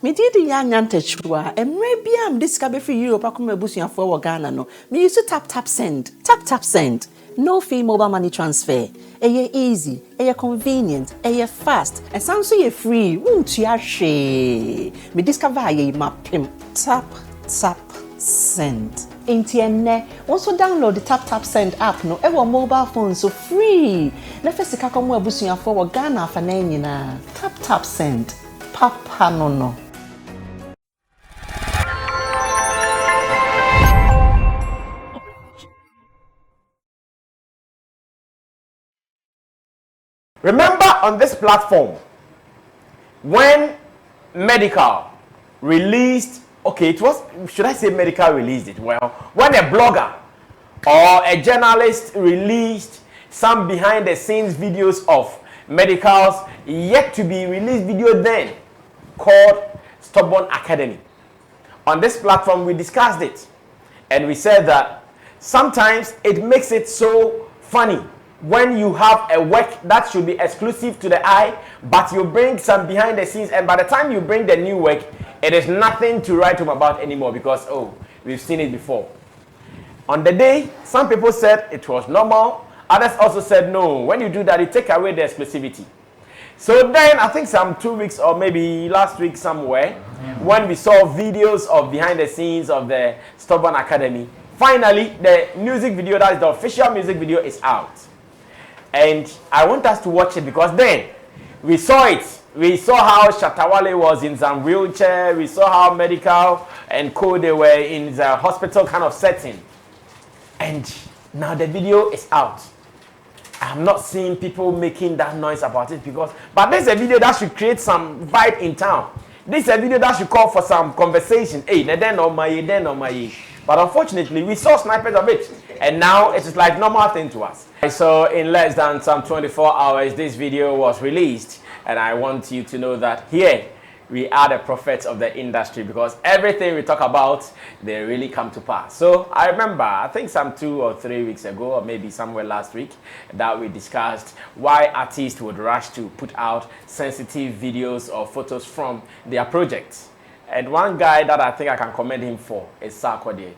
Me did young antechua, and maybe I'm discovered for you, Pacuma Busia for Ghana. No, me used to tap send. Tap send. No fee mobile money transfer. Aye easy, aye convenient, aye fast, and sounds so free. Won't you share? Me discover aye map him. Tap send. Intienne, also download the tap send app no ever mobile phone so free. Nefesi kakomo abusuya for Ghana for na. Tap send. Papa no. Remember on this platform, when Medikal released, okay, it was, should I say Medikal released it? Well, when a blogger or a journalist released some behind the scenes videos of Medikal's yet to be released video then called Stubborn Academy. On this platform, we discussed it and we said that sometimes it makes it so funny when you have a work that should be exclusive to the eye, but you bring some behind the scenes, and by the time you bring the new work, it is nothing to write home about anymore because, oh, we've seen it before. On the day, some people said it was normal, others also said no. When you do that, you take away the exclusivity. So then, I think some 2 weeks or maybe last week somewhere, when we saw videos of behind the scenes of the Stubborn Academy, finally, the music video, that is the official music video, is out. And I want us to watch it because then we saw it. We saw how Shatta Wale was in some wheelchair. We saw how Medikal and co they were in the hospital kind of setting. And now the video is out. I'm not seeing people making that noise about it but this is a video that should create some vibe in town. This is a video that should call for some conversation. Hey, then on my. But unfortunately, we saw snippets of it. And now it is like normal thing to us. So in less than some 24 hours, this video was released. And I want you to know that here, we are the prophets of the industry because everything we talk about, they really come to pass. So I remember, I think some 2 or 3 weeks ago, or maybe somewhere last week, that we discussed why artists would rush to put out sensitive videos or photos from their projects. And one guy that I think I can commend him for is Sarkodie.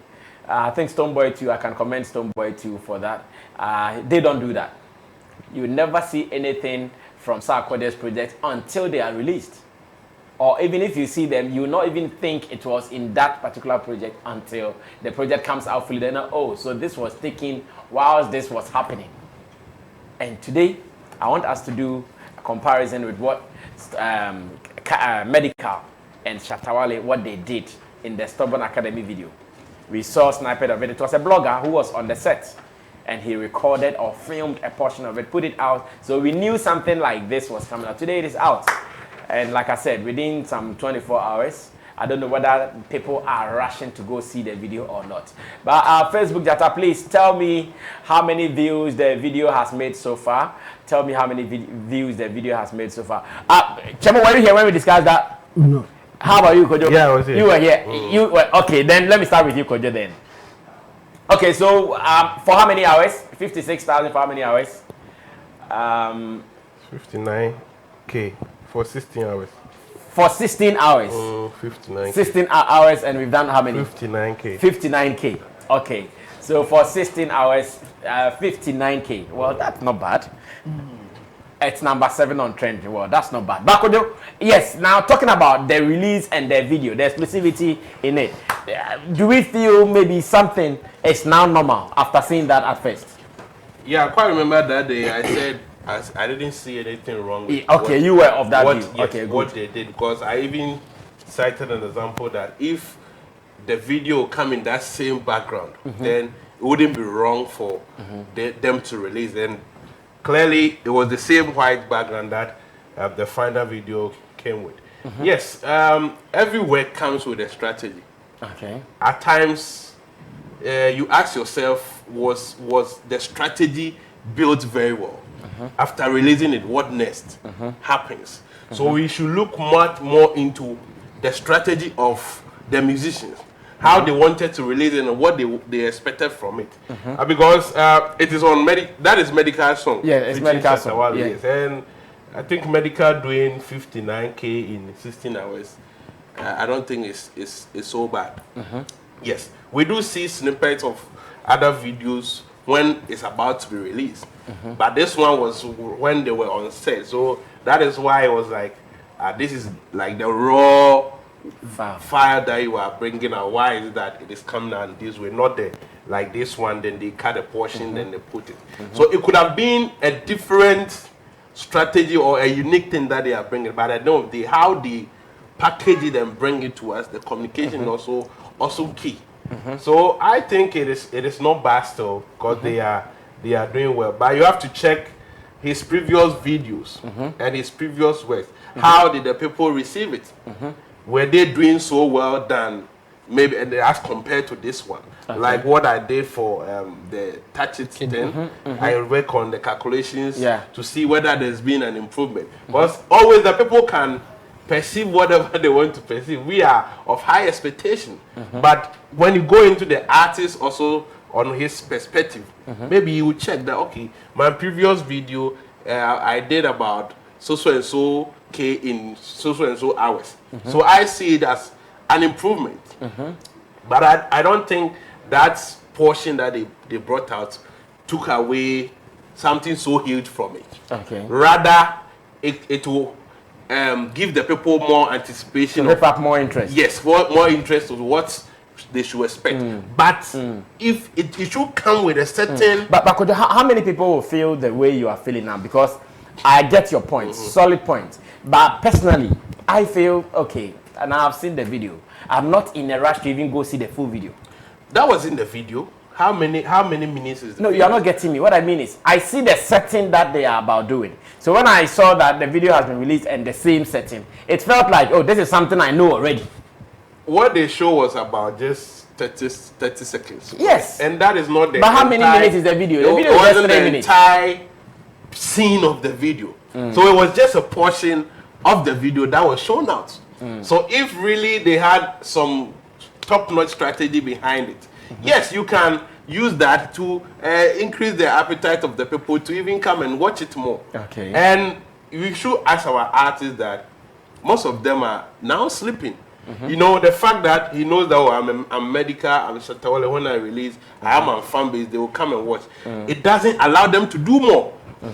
I think Stonebwoy too, I can commend Stonebwoy too for that. They don't do that. You never see anything from Sarkodie's project until they are released. Or even if you see them, you will not even think it was in that particular project until the project comes out fully. Then, oh, so this was taken whilst this was happening. And today, I want us to do a comparison with what Medikal and Shatta Wale, what they did in the Stubborn Academy video. We saw a snippet of it. It was a blogger who was on the set and he recorded or filmed a portion of it, put it out. So we knew something like this was coming out. Today it is out. And like I said, within some 24 hours, I don't know whether people are rushing to go see the video or not. But Facebook data, please tell me how many views the video has made so far. Tell me how many views the video has made so far. Chemo, were you here when we discussed that? No. How about you, Kojo? Yeah, I was here. You were here. You were, okay, then let me start with you, Kojo, then. Okay, so for how many hours? 56,000 for how many hours? 59K for 16 hours. For 16 hours? 59K. 16 hours, and we've done how many? 59K. 59K. Okay. So for 16 hours, 59K. Well, that's not bad. It's number 7 on trend. Well, that's not bad. Bakodo, yes, now talking about the release and the video, the exclusivity in it. Do we feel maybe something is now normal after seeing that at first? Yeah, I quite remember that day. I said I didn't see anything wrong with okay, you were of that view. Yes, okay, good. What they did, because I even cited an example that if the video come in that same background, then it wouldn't be wrong for them to release. Then clearly, it was the same white background that the final video came with. Yes, every work comes with a strategy. Okay. At times, you ask yourself, was the strategy built very well? After releasing it, what next happens? So we should look much more into the strategy of the musicians, how they wanted to release it and what they expected from it. Because it is on that is Medikal song. Yeah, it's Medikal song. Yes. And I think Medikal doing 59K in 16 hours. I don't think it's so bad. Yes, we do see snippets of other videos when it's about to be released, but this one was when they were on set, so that is why it was like, this is like the raw fire that you are bringing out. Why is that it is coming out this way, not the like this one, then they cut a portion, then they put it. So it could have been a different strategy or a unique thing that they are bringing, but I know how they package it and bring it to us, the communication also key. So I think it is not bad still, because they are doing well, but you have to check his previous videos and his previous works. How did the people receive it? Were they doing so well than maybe, and as compared to this one? Like what I did for the touch it thing, I work on the calculations to see whether there's been an improvement. Because always the people can perceive whatever they want to perceive. We are of high expectation, but when you go into the artist also on his perspective, maybe you will check that, okay, my previous video I did about so and so K in so and so hours, so I see it as an improvement. But I don't think that portion that they brought out took away something so huge from it. Rather it will give the people more anticipation, to up more interest. Yes, more interest of what they should expect. But if it should come with a certain but how many people will feel the way you are feeling now? Because I get your point, solid point, but personally I feel okay, and I've seen the video. I'm not in a rush to even go see the full video. That was in the video. How many minutes is it? No, you are not getting me. What I mean is, I see the setting that they are about doing. So when I saw that the video has been released and the same setting, it felt like, oh, this is something I know already. What they show was about just 30 seconds. Yes. And that is not the But how many minutes is the video? The video is just 3 minutes. Entire scene of the video. So it was just a portion of the video that was shown out. So if really they had some top-notch strategy behind it, yes, you can use that to increase the appetite of the people to even come and watch it more. And we should ask our artists that most of them are now sleeping. You know, the fact that he knows that, oh, I'm Medikal, I'm Shatta, Wale, when I release, I am on fan base, they will come and watch. It doesn't allow them to do more.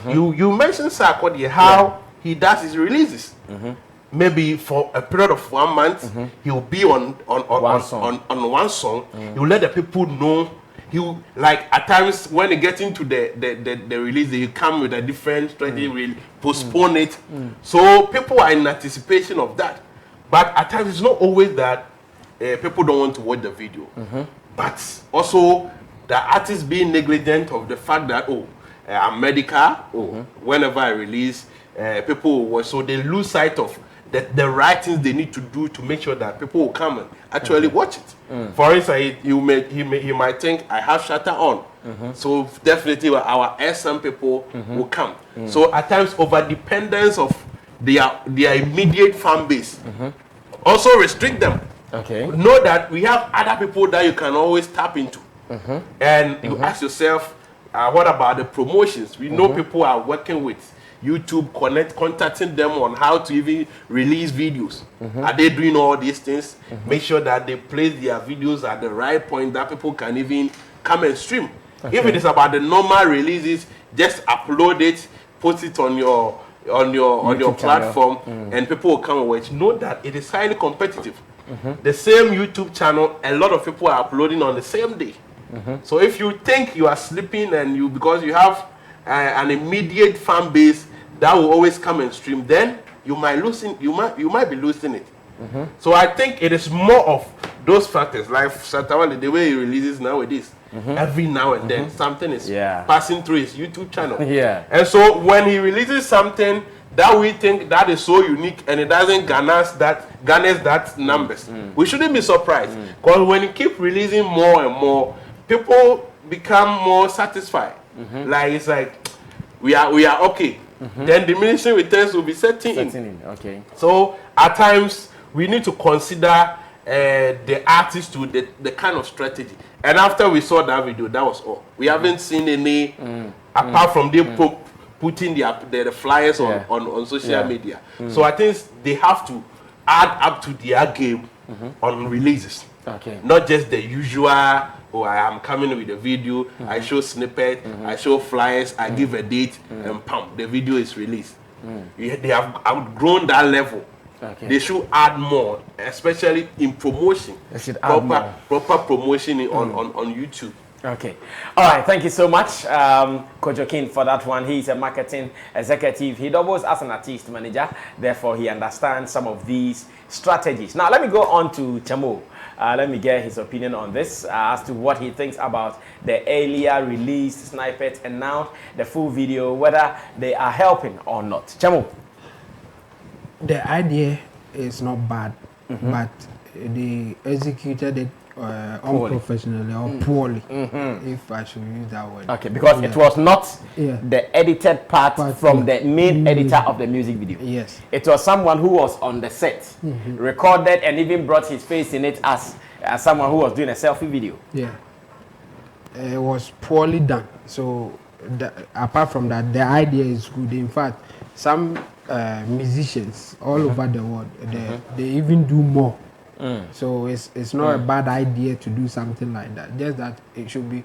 You mentioned Sarkodie, how he does his releases. Maybe for a period of 1 month, he'll be on one song. He'll let the people know. He'll, like, at times when they get into the release, they come with a different strategy, will postpone it. So people are in anticipation of that. But at times it's not always that people don't want to watch the video. But also the artist being negligent of the fact that, oh, I'm Medikal, whenever I release, people will watch. So they lose sight of the right things they need to do to make sure that people will come and actually watch it. For instance, he might think, I have Shatta on. So definitely our SM people will come. So at times over-dependence of their immediate fan base also restrict them. Know that we have other people that you can always tap into. And you ask yourself, what about the promotions? We know people are working with YouTube, contacting them on how to even release videos. Are they doing all these things? Make sure that they place their videos at the right point that people can even come and stream. If it is about the normal releases, just upload it, post it on your platform, and people will come and watch. Know that it is highly competitive. The same YouTube channel, a lot of people are uploading on the same day. So if you think you are sleeping and because you have an immediate fan base that will always come and stream, then you might be losing it. So I think it is more of those factors, like Shatta Wale, the way he releases nowadays. Every now and then something is passing through his YouTube channel. And so when he releases something that we think that is so unique and it doesn't garners that numbers, we shouldn't be surprised. Because when you keep releasing more and more, people become more satisfied. Like it's like we are okay. Then diminishing returns will be setting in. So at times we need to consider the artist to the kind of strategy. And after we saw that video, that was all. We haven't seen any apart from them putting the flyers on social media. So I think they have to add up to their game on releases. Okay. Not just the usual, oh, I am coming with a video, I show snippet, I show flyers, I give a date, and pump, the video is released. They have outgrown that level. Okay. They should add more, especially in promotion. They should add more. Proper promotion on YouTube. Okay. All right. Thank you so much, Kojokin, for that one. He's a marketing executive. He doubles as an artist manager. Therefore, he understands some of these strategies. Now, let me go on to Chamo. Let me get his opinion on this as to what he thinks about the earlier released snippets and now the full video, whether they are helping or not. Chamo. The idea is not bad, but they executed it unprofessionally or poorly, if I should use that word. Okay, because it was not the edited part from the main editor of the music video. Yes. It was someone who was on the set, recorded and even brought his face in it as someone who was doing a selfie video. Yeah. It was poorly done. So apart from that, the idea is good. In fact, some musicians all over the world, they even do more. So it's not a bad idea to do something like that. Just that it should be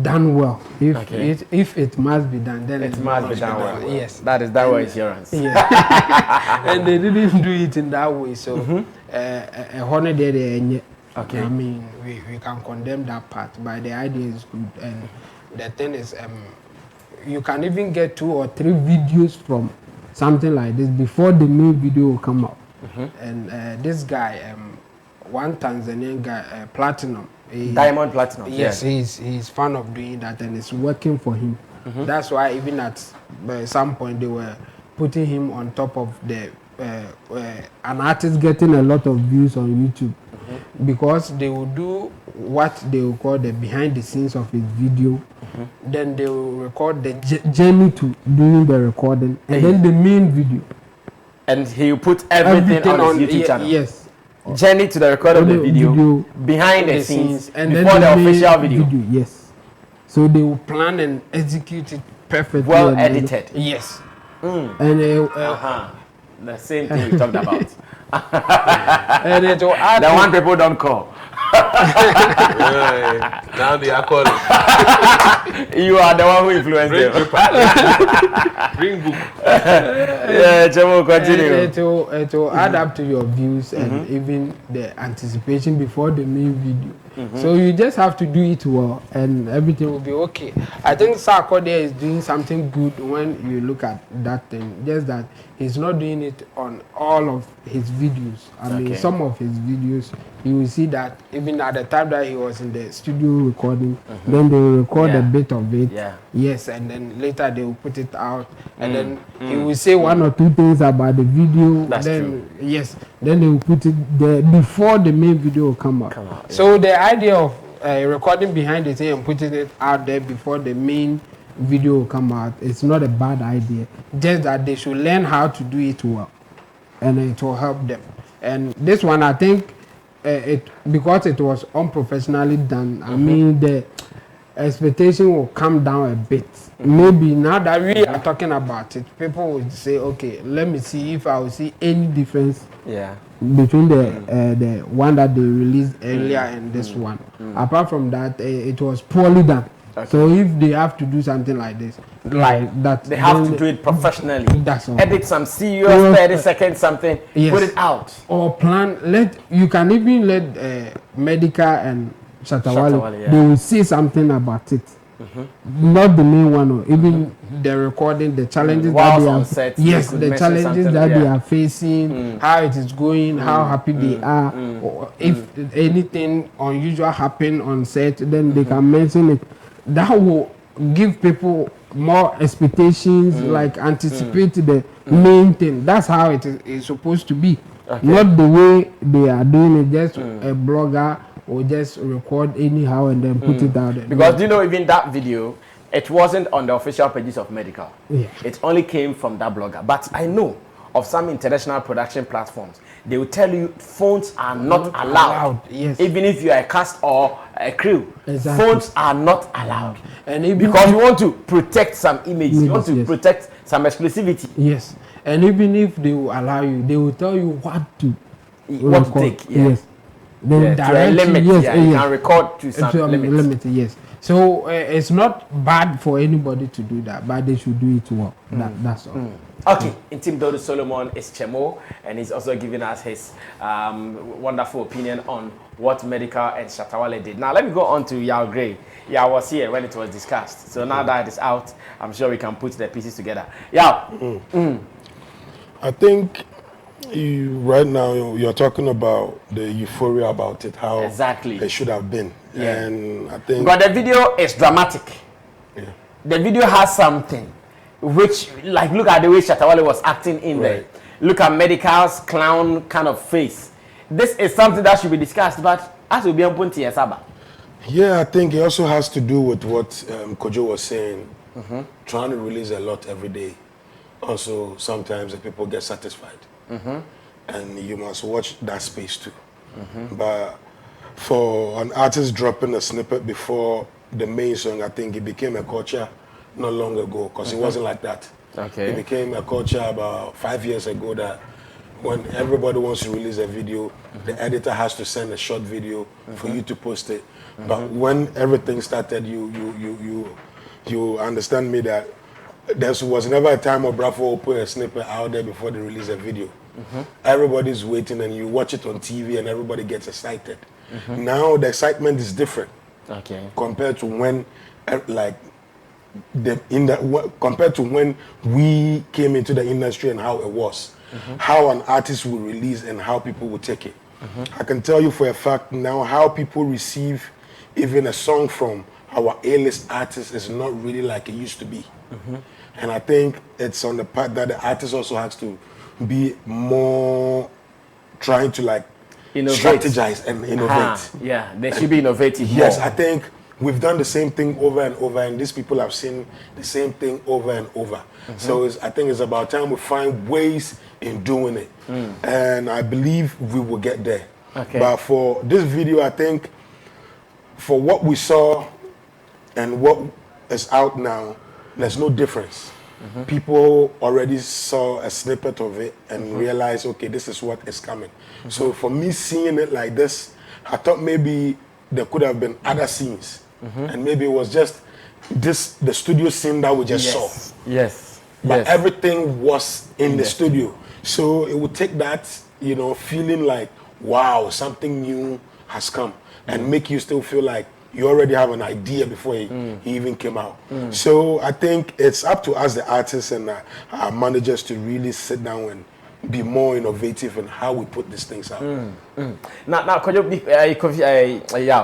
done well. If it must be done, then it must be done well. Yes, that was insurance. Yeah. And they didn't do it in that way. So a holiday, okay. I mean, we can condemn that part, but the idea is good. And the thing is, you can even get 2 or 3 videos from something like this before the main video will come out. And this guy, one Tanzanian guy, Platinum. Diamond Platinum. Yes, he's fan of doing that and it's working for him. That's why even at some point they were putting him on top of the an artist getting a lot of views on YouTube. Because they will do what they will call the behind the scenes of his video. Then they will record the journey to doing the recording and then the main video. And he will put everything on his YouTube channel. Yes. Journey to the record of the video, behind the scenes, and before the official video. Yes. So they will plan and execute it perfectly. Well edited. Yes. And the same thing we talked about. And it will add the one people don't call. Now they are calling. You are the one who influenced them. Bring book. Yeah, Chamo, continue. It will add up to your views and even the anticipation before the main video. So you just have to do it well and everything will be okay. I think Sarko there is doing something good when you look at that thing. Just that he's not doing it on all of his videos. I mean, some of his videos, you will see that even at the time that he was in the studio recording, then they will record a bit of it. Yes, and then later they will put it out. And then he will say 1 or 2 things about the video. That's true. Yes, then they will put it there before the main video will come out. So the idea of recording behind the thing and putting it out there before the main video will come out, it's not a bad idea. Just that they should learn how to do it well, and it will help them. And this one, I think, because it was unprofessionally done, I mean the expectation will come down a bit. Maybe now that we are talking about it, people will say, okay, let me see if I will see any difference between the one that they released earlier and this one. Apart from that, it was poorly done. So if they have to do something like this, like that, they have to do it professionally. That's all. Edit some serious 30 seconds something, put it out. Or plan. You can even let Medikal and Shatta Wale, they will say something about it. Not the main one, or even the recording, the challenges that they are set, the challenges that they are facing, how it is going, how happy they are, or if anything unusual happen on set, then they can mention it. That will give people more expectations, like anticipate the main thing. That's how it is supposed to be. Not the way they are doing it, just a blogger or just record anyhow and then put it out there. Because you know, even that video, it wasn't on the official pages of Medikal. It only came from that blogger. But I know of some international production platforms, they will tell you phones are not allowed. Even if you are a cast or a crew, phones are not allowed. And because you want to protect some images, you want to protect some exclusivity. Yes. And even if they will allow you, they will tell you what to take. Yeah. Yes. They will to a limit. Yes, Yeah, you can record to some limits. Yes. So it's not bad for anybody to do that, but they should do it well. That's all. Okay, in Team Dodo Solomon is Chemo, and he's also giving us his wonderful opinion on what Medikal and Shatta Wale did. Now, let me go on to Yao Gray. Yao was here when it was discussed. So now that it's out, I'm sure we can put the pieces together. Yao. I think right now you're talking about the euphoria about it, how exactly it should have been. Yeah. And I think... But the video is dramatic. Yeah. The video has something. Which, like, look at the way Shatta Wale was acting in there. Look at Medikal's clown kind of face. This is something that should be discussed, but as will be on Punti and Saba. Yeah, I think it also has to do with what Kojo was saying. Trying to release a lot every day. Also, sometimes the people get satisfied. And you must watch that space too. But for an artist dropping a snippet before the main song, I think it became a culture not long ago, because it wasn't like that. Okay. It became a culture about 5 years ago that when everybody wants to release a video, the editor has to send a short video for you to post it. But when everything started, you understand me that there was never a time where Bravo will put a snippet out there before they release a video. Everybody's waiting, and you watch it on TV, and everybody gets excited. Now the excitement is different. Okay. Compared to when, compared to when we came into the industry and how it was, how an artist will release and how people will take it. I can tell you for a fact now how people receive even a song from our A-list artists is not really like it used to be. And I think it's on the part that the artist also has to be more trying to strategize and innovate. Yeah, they should be innovative. Yes, more. I think we've done the same thing over and over, and these people have seen the same thing over and over. So I think it's about time we find ways in doing it. And I believe we will get there. Okay. But for this video, I think for what we saw and what is out now, there's no difference. People already saw a snippet of it and realized, okay, this is what is coming. So for me seeing it like this, I thought maybe there could have been other scenes. And maybe it was just the studio scene that we just saw. Yes. But everything was in the studio. So it would take that, feeling like, wow, something new has come. And make you still feel like you already have an idea before he even came out. So I think it's up to us, the artists and our managers, to really sit down and be more innovative in how we put these things out. Now, could you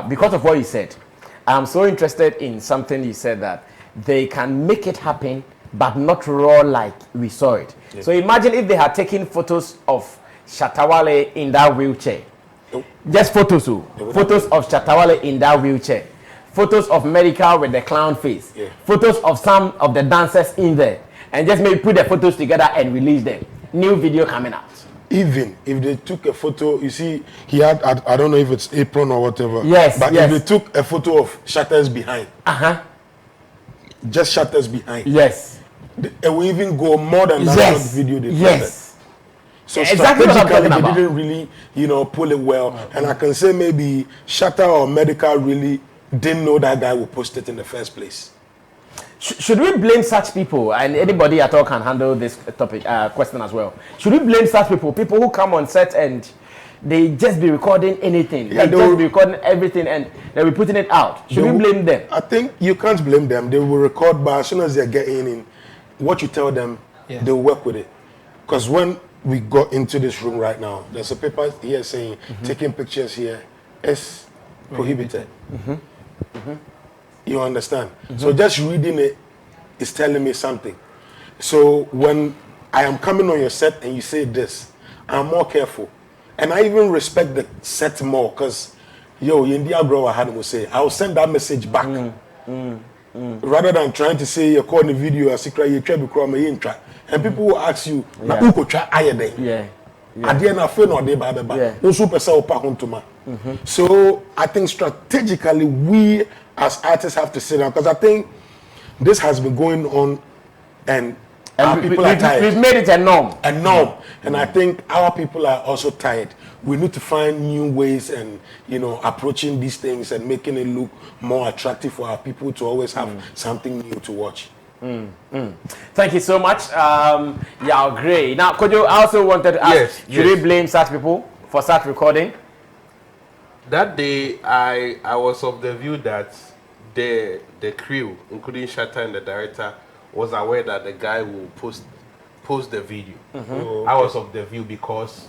because of what you said, I'm so interested in something you said, that they can make it happen, but not raw like we saw it. Yeah. So imagine if they had taken photos of Shatta Wale in that wheelchair. Just photos of Shatta Wale in that wheelchair. Photos of Medikal with the clown face. Yeah. Photos of some of the dancers in there. And just maybe put the photos together and release them. New video coming out. Even if they took a photo, you see, he had, I don't know if it's apron or whatever. Yes, but if they took a photo of Shatta's behind. Just Shatta's behind. Yes. It will even go more than that video they posted. So exactly strategically, they didn't really, pull it well. And I can say maybe Shatta or Medikal really didn't know that guy would post it in the first place. Should we blame such people? And anybody at all can handle this topic question as well. Should we blame such people? People who come on set and they just be recording anything. They just be recording everything and they'll be putting it out. Should we blame them? I think you can't blame them. They will record, but as soon as they get in, what you tell them, they'll work with it. Because when we got into this room right now, there's a paper here saying taking pictures here is prohibited. You understand? So just reading it is telling me something. So when I am coming on your set and you say this, I'm more careful. And I even respect the set more, because India bro, I had to say, I'll send that message back. Rather than trying to say you're calling the video, and people will ask you, So I think strategically we as artists have to sit down, because I think this has been going on and Our people are tired. We've made it a norm. A norm. And I think our people are also tired. We need to find new ways and, approaching these things and making it look more attractive for our people to always have something new to watch. Thank you so much. Yeah, great. Now, could you also wanted to ask, should we blame such people for such recording? That day, I was of the view that the crew, including Shatta and the director, was aware that the guy will post the video. I was of the view because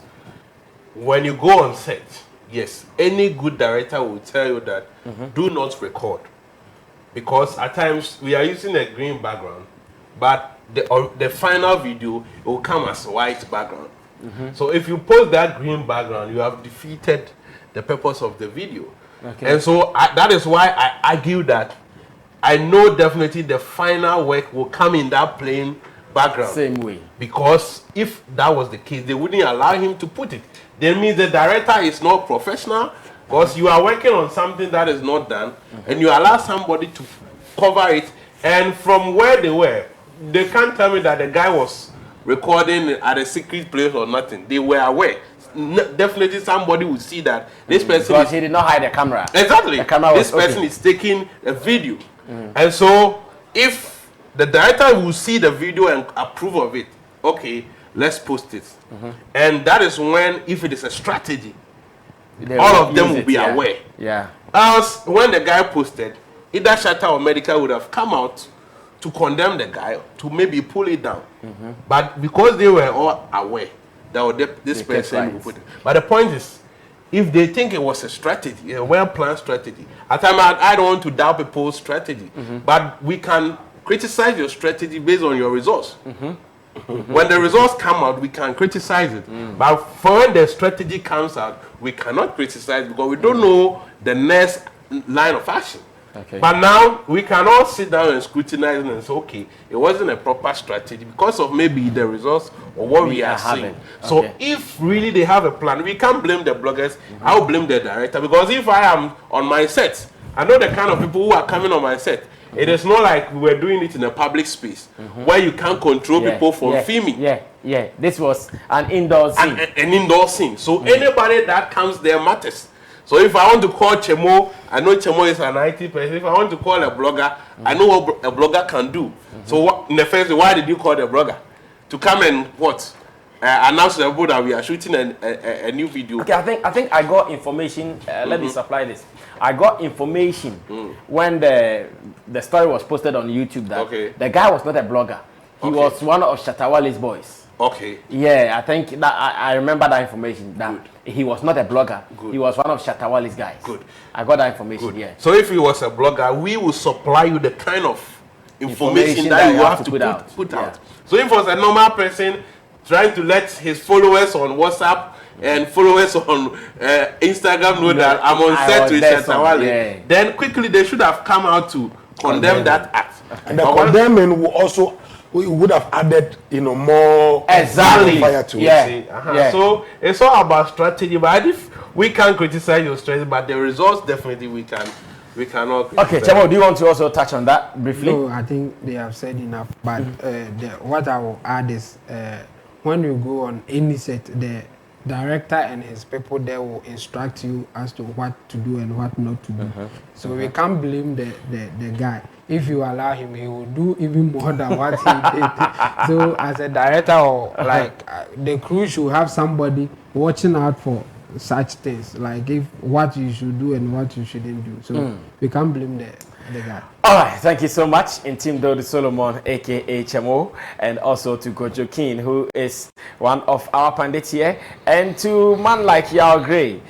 when you go on set, yes, any good director will tell you that do not record, because at times we are using a green background, but the final video will come as white background. So if you post that green background, you have defeated the purpose of the video. And so that is why I argue that I know definitely the final work will come in that plain background. Same way. Because if that was the case, they wouldn't allow him to put it. That means the director is not professional, because you are working on something that is not done, and you allow somebody to cover it. And from where they were, they can't tell me that the guy was recording at a secret place or nothing. They were aware. Definitely somebody would see that this person, because he did not hide the camera. Exactly. The camera this person is taking a video. And so if the director will see the video and approve of it, okay, let's post it. And that is when, if it is a strategy, all of them will be aware. Else, when the guy posted, either Shatta or Medikal would have come out to condemn the guy, to maybe pull it down. But because they were all aware that this person will put it. But the point is, if they think it was a strategy, a well-planned strategy, at times I don't want to doubt people's strategy, but we can criticize your strategy based on your results. When the results come out, we can criticize it. But for when the strategy comes out, we cannot criticize because we don't know the next line of action. But now we can all sit down and scrutinize and say, okay, it wasn't a proper strategy because of maybe the results or what we are seeing. So if really they have a plan, we can't blame the bloggers. I'll blame the director, because if I am on my set, I know the kind of people who are coming on my set. It is not like we were doing it in a public space where you can't control people from filming. This was an indoor scene. An indoor scene. So anybody that comes there matters. So if I want to call Chemo, I know Chemo is an IT person. If I want to call a blogger, I know what a blogger can do. So in the first place, why did you call the blogger? To come and what? Announce to the people that we are shooting a new video. Okay, I think I got information. Let me supply this. I got information when the story was posted on YouTube that the guy was not a blogger. He was one of Shatta Wale's boys. Yeah, I think that I remember that information. That he was not a blogger. He was one of Shatta Wale's guys. I got that information. Yeah. So if he was a blogger, we will supply you the kind of information that you have to put out. So if it was a normal person trying to let his followers on WhatsApp and followers on Instagram know that I'm on set with Shatta Wale, then quickly they should have come out to condemn that act. And the condemning will also, we would have added, more fire to it. So it's all about strategy. But if we can criticize your strategy, but the results definitely we cannot. Okay, Chemo, do you want to also touch on that briefly? No, I think they have said enough. But what I will add is, when you go on any set, the director and his people there will instruct you as to what to do and what not to do. So we can't blame the guy. If you allow him, he will do even more than what he did. So as a director, or the crew should have somebody watching out for such things, like if what you should do and what you shouldn't do. So we can't blame the guy. All right, thank you so much, in Team Dodi Solomon, aka Chemo, and also to Gojo King, who is one of our pundits here, and to man like Yao Gray.